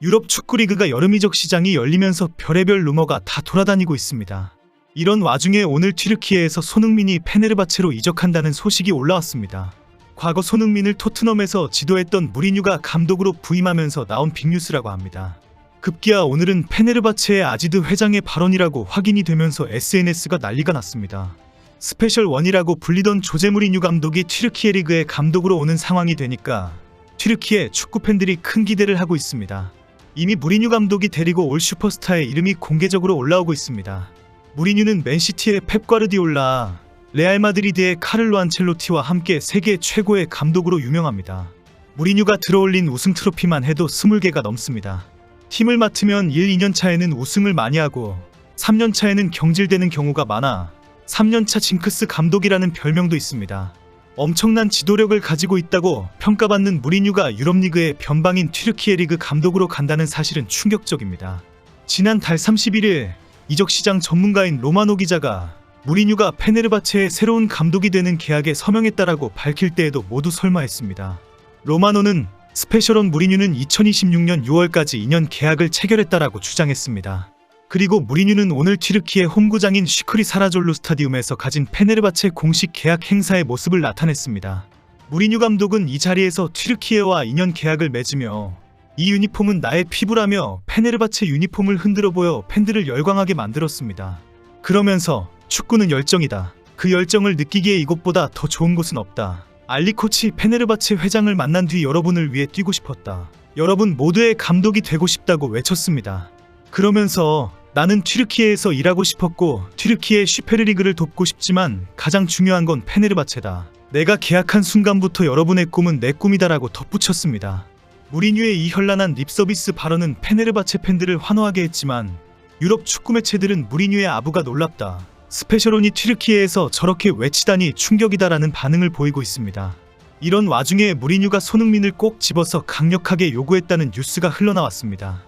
유럽 축구리그가 여름 이적 시장이 열리면서 별의별 루머가 다 돌아다니고 있습니다. 이런 와중에 오늘 튀르키예에서 손흥민이 페네르바체로 이적한다는 소식이 올라왔습니다. 과거 손흥민을 토트넘에서 지도했던 무리뉴가 감독으로 부임하면서 나온 빅뉴스라고 합니다. 급기야 오늘은 페네르바체의 아지드 회장의 발언이라고 확인이 되면서 SNS가 난리가 났습니다. 스페셜 원이라고 불리던 조제 무리뉴 감독이 튀르키예 리그의 감독으로 오는 상황이 되니까 튀르키예 축구 팬들이 큰 기대를 하고 있습니다. 이미 무리뉴 감독이 데리고 올 슈퍼스타의 이름이 공개적으로 올라오고 있습니다. 무리뉴는 맨시티의 펩 과르디올라, 레알 마드리드의 카를로 안첼로티와 함께 세계 최고의 감독으로 유명합니다. 무리뉴가 들어올린 우승 트로피만 해도 20개가 넘습니다. 팀을 맡으면 1, 2년 차에는 우승을 많이 하고 3년 차에는 경질되는 경우가 많아 3년차 징크스 감독이라는 별명도 있습니다. 엄청난 지도력을 가지고 있다고 평가받는 무리뉴가 유럽리그의 변방인 튀르키예 리그 감독으로 간다는 사실은 충격적입니다. 지난 달 31일 이적시장 전문가인 로마노 기자가 무리뉴가 페네르바체의 새로운 감독이 되는 계약에 서명했다라고 밝힐 때에도 모두 설마했습니다. 로마노는 스페셜원 무리뉴는 2026년 6월까지 2년 계약을 체결했다라고 주장했습니다. 그리고 무리뉴는 오늘 튀르키예 홈구장인 슈크리 사라졸루 스타디움에서 가진 페네르바체 공식 계약 행사의 모습을 나타냈습니다. 무리뉴 감독은 이 자리에서 튀르키예와 2년 계약을 맺으며 이 유니폼은 나의 피부라며 페네르바체 유니폼을 흔들어 보여 팬들을 열광하게 만들었습니다. 그러면서 축구는 열정이다. 그 열정을 느끼기에 이곳보다 더 좋은 곳은 없다. 알리 코치 페네르바체 회장을 만난 뒤 여러분을 위해 뛰고 싶었다. 여러분 모두의 감독이 되고 싶다고 외쳤습니다. 그러면서 나는 튀르키예에서 일하고 싶었고 튀르키예 슈페르리그를 돕고 싶지만 가장 중요한 건 페네르바체다. 내가 계약한 순간부터 여러분의 꿈은 내 꿈이다라고 덧붙였습니다. 무리뉴의 이 현란한 립서비스 발언은 페네르바체 팬들을 환호하게 했지만 유럽 축구 매체들은 무리뉴의 아부가 놀랍다. 스페셜온이 튀르키예에서 저렇게 외치다니 충격이다라는 반응을 보이고 있습니다. 이런 와중에 무리뉴가 손흥민을 꼭 집어서 강력하게 요구했다는 뉴스가 흘러나왔습니다.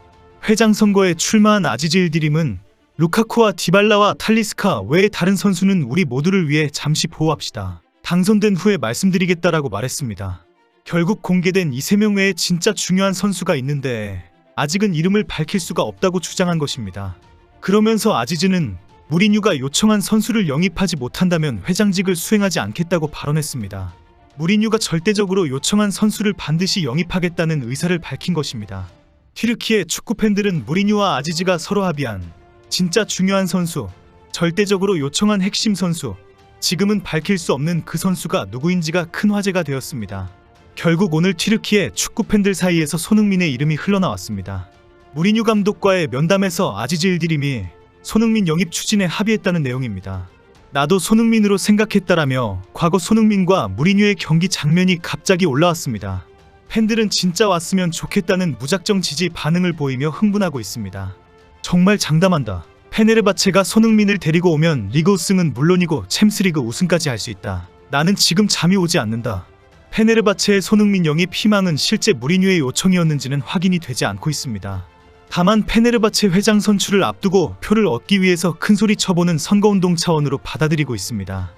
회장 선거에 출마한 아지즈 일디림은 루카쿠와 디발라와 탈리스카 외의 다른 선수는 우리 모두를 위해 잠시 보호합시다. 당선된 후에 말씀드리겠다라고 말했습니다. 결국 공개된 이 3명 외에 진짜 중요한 선수가 있는데 아직은 이름을 밝힐 수가 없다고 주장한 것입니다. 그러면서 아지즈는 무리뉴가 요청한 선수를 영입하지 못한다면 회장직을 수행하지 않겠다고 발언했습니다. 무리뉴가 절대적으로 요청한 선수를 반드시 영입하겠다는 의사를 밝힌 것입니다. 튀르키예 축구팬들은 무리뉴와 아지즈가 서로 합의한 진짜 중요한 선수, 절대적으로 요청한 핵심 선수, 지금은 밝힐 수 없는 그 선수가 누구인지가 큰 화제가 되었습니다. 결국 오늘 튀르키예 축구팬들 사이에서 손흥민의 이름이 흘러나왔습니다. 무리뉴 감독과의 면담에서 아지즈 일디림이 손흥민 영입 추진에 합의했다는 내용입니다. 나도 손흥민으로 생각했다라며 과거 손흥민과 무리뉴의 경기 장면이 갑자기 올라왔습니다. 팬들은 진짜 왔으면 좋겠다는 무작정 지지 반응을 보이며 흥분하고 있습니다. 정말 장담한다. 페네르바체가 손흥민을 데리고 오면 리그 우승은 물론이고 챔스리그 우승까지 할 수 있다. 나는 지금 잠이 오지 않는다. 페네르바체의 손흥민 영입 희망은 실제 무리뉴의 요청이었는지는 확인이 되지 않고 있습니다. 다만 페네르바체 회장 선출을 앞두고 표를 얻기 위해서 큰소리 쳐보는 선거운동 차원으로 받아들이고 있습니다.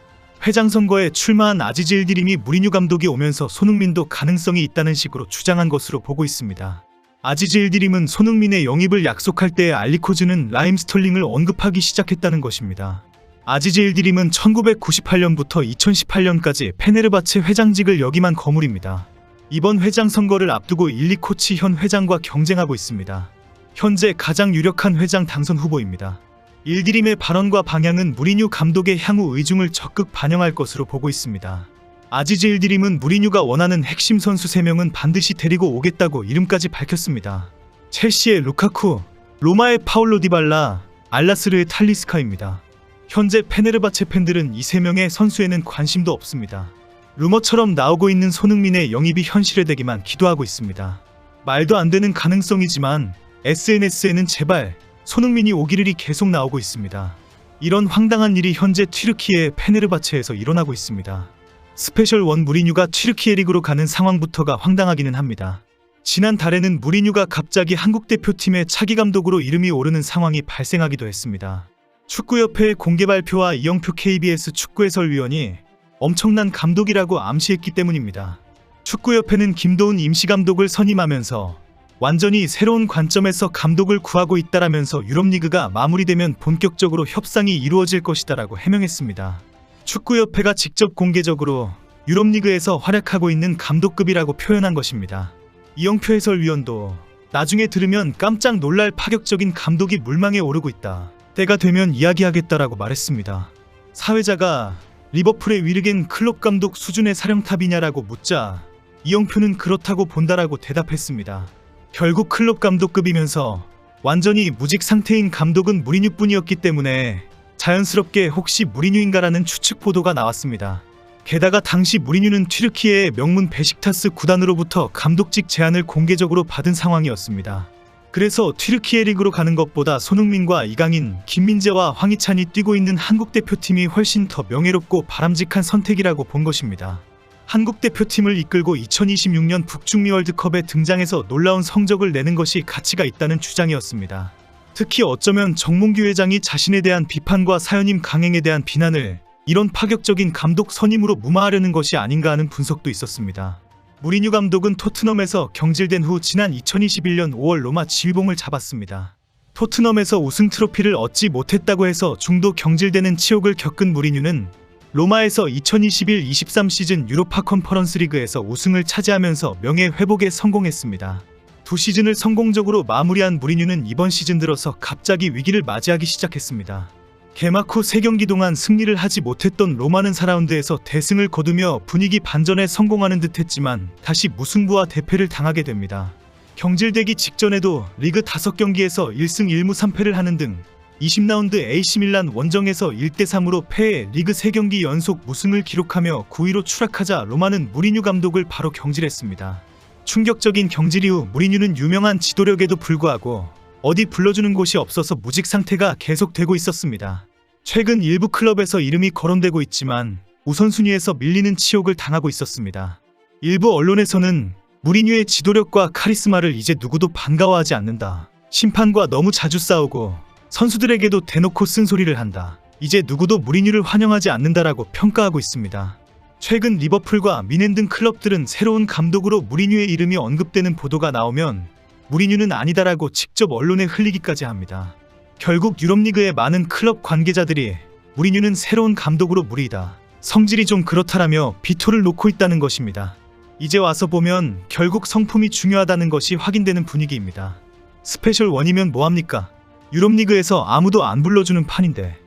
회장 선거에 출마한 아지즈 일디림이 무리뉴 감독이 오면서 손흥민도 가능성이 있다는 식으로 주장한 것으로 보고 있습니다. 아지즈 일디림은 손흥민의 영입을 약속할 때에 알리코즈는 라임 스털링을 언급하기 시작했다는 것입니다. 아지즈 일디림은 1998년부터 2018년까지 페네르바체 회장직을 역임한 거물입니다. 이번 회장 선거를 앞두고 일리 코치 현 회장과 경쟁하고 있습니다. 현재 가장 유력한 회장 당선 후보입니다. 일디림의 발언과 방향은 무리뉴 감독의 향후 의중을 적극 반영할 것으로 보고 있습니다. 아지즈 일디림은 무리뉴가 원하는 핵심 선수 3명은 반드시 데리고 오겠다고 이름까지 밝혔습니다. 첼시의 루카쿠, 로마의 파울로 디발라, 알라스르의 탈리스카입니다. 현재 페네르바체 팬들은 이 3명의 선수에는 관심도 없습니다. 루머처럼 나오고 있는 손흥민의 영입이 현실화되기만 기도하고 있습니다. 말도 안 되는 가능성이지만 SNS에는 제발 손흥민이 오기를이 계속 나오고 있습니다. 이런 황당한 일이 현재 튀르키예 페네르바체에서 일어나고 있습니다. 스페셜 원 무리뉴가 튀르키예 리그로 가는 상황부터가 황당하기는 합니다. 지난 달에는 무리뉴가 갑자기 한국 대표팀의 차기 감독으로 이름이 오르는 상황이 발생하기도 했습니다. 축구협회의 공개 발표와 이영표 KBS 축구 해설위원이 엄청난 감독이라고 암시했기 때문입니다. 축구협회는 김도훈 임시감독을 선임하면서 완전히 새로운 관점에서 감독을 구하고 있다라면서 유럽리그가 마무리되면 본격적으로 협상이 이루어질 것이다라고 해명했습니다. 축구협회가 직접 공개적으로 유럽리그에서 활약하고 있는 감독급이라고 표현한 것입니다. 이영표 해설위원도 나중에 들으면 깜짝 놀랄 파격적인 감독이 물망에 오르고 있다. 때가 되면 이야기하겠다라고 말했습니다. 사회자가 리버풀의 위르겐 클롭 감독 수준의 사령탑이냐라고 묻자 이영표는 그렇다고 본다라고 대답했습니다. 결국 클롭 감독급이면서 완전히 무직 상태인 감독은 무리뉴뿐이었기 때문에 자연스럽게 혹시 무리뉴인가라는 추측 보도가 나왔습니다. 게다가 당시 무리뉴는 튀르키예의 명문 베식타스 구단으로부터 감독직 제안을 공개적으로 받은 상황이었습니다. 그래서 튀르키예 리그로 가는 것보다 손흥민과 이강인, 김민재와 황희찬이 뛰고 있는 한국 대표팀이 훨씬 더 명예롭고 바람직한 선택이라고 본 것입니다. 한국 대표팀을 이끌고 2026년 북중미 월드컵에 등장해서 놀라운 성적을 내는 것이 가치가 있다는 주장이었습니다. 특히 어쩌면 정몽규 회장이 자신에 대한 비판과 사연임 강행에 대한 비난을 이런 파격적인 감독 선임으로 무마하려는 것이 아닌가 하는 분석도 있었습니다. 무리뉴 감독은 토트넘에서 경질된 후 지난 2021년 5월 로마 지휘봉을 잡았습니다. 토트넘에서 우승 트로피를 얻지 못했다고 해서 중도 경질되는 치욕을 겪은 무리뉴는 로마에서 2021-23 시즌 유로파 컨퍼런스 리그에서 우승을 차지하면서 명예 회복에 성공했습니다. 두 시즌을 성공적으로 마무리한 무리뉴는 이번 시즌 들어서 갑자기 위기를 맞이하기 시작했습니다. 개막 후 3경기 동안 승리를 하지 못했던 로마는 4라운드에서 대승을 거두며 분위기 반전에 성공하는 듯 했지만 다시 무승부와 대패를 당하게 됩니다. 경질되기 직전에도 리그 5경기에서 1승 1무 3패를 하는 등 20라운드 AC밀란 원정에서 1대3으로 패해 리그 3경기 연속 무승을 기록하며 9위로 추락하자 로마는 무리뉴 감독을 바로 경질했습니다. 충격적인 경질 이후 무리뉴는 유명한 지도력에도 불구하고 어디 불러주는 곳이 없어서 무직 상태가 계속되고 있었습니다. 최근 일부 클럽에서 이름이 거론되고 있지만 우선순위에서 밀리는 치욕을 당하고 있었습니다. 일부 언론에서는 무리뉴의 지도력과 카리스마를 이제 누구도 반가워하지 않는다. 심판과 너무 자주 싸우고 선수들에게도 대놓고 쓴소리를 한다. 이제 누구도 무리뉴를 환영하지 않는다라고 평가하고 있습니다. 최근 리버풀과 미넨 등 클럽들은 새로운 감독으로 무리뉴의 이름이 언급되는 보도가 나오면 무리뉴는 아니다라고 직접 언론에 흘리기까지 합니다. 결국 유럽리그의 많은 클럽 관계자들이 무리뉴는 새로운 감독으로 무리다. 성질이 좀 그렇다라며 비토를 놓고 있다는 것입니다. 이제 와서 보면 결국 성품이 중요하다는 것이 확인되는 분위기입니다. 스페셜 원이면 뭐합니까? 유럽리그에서 아무도 안 불러주는 판인데.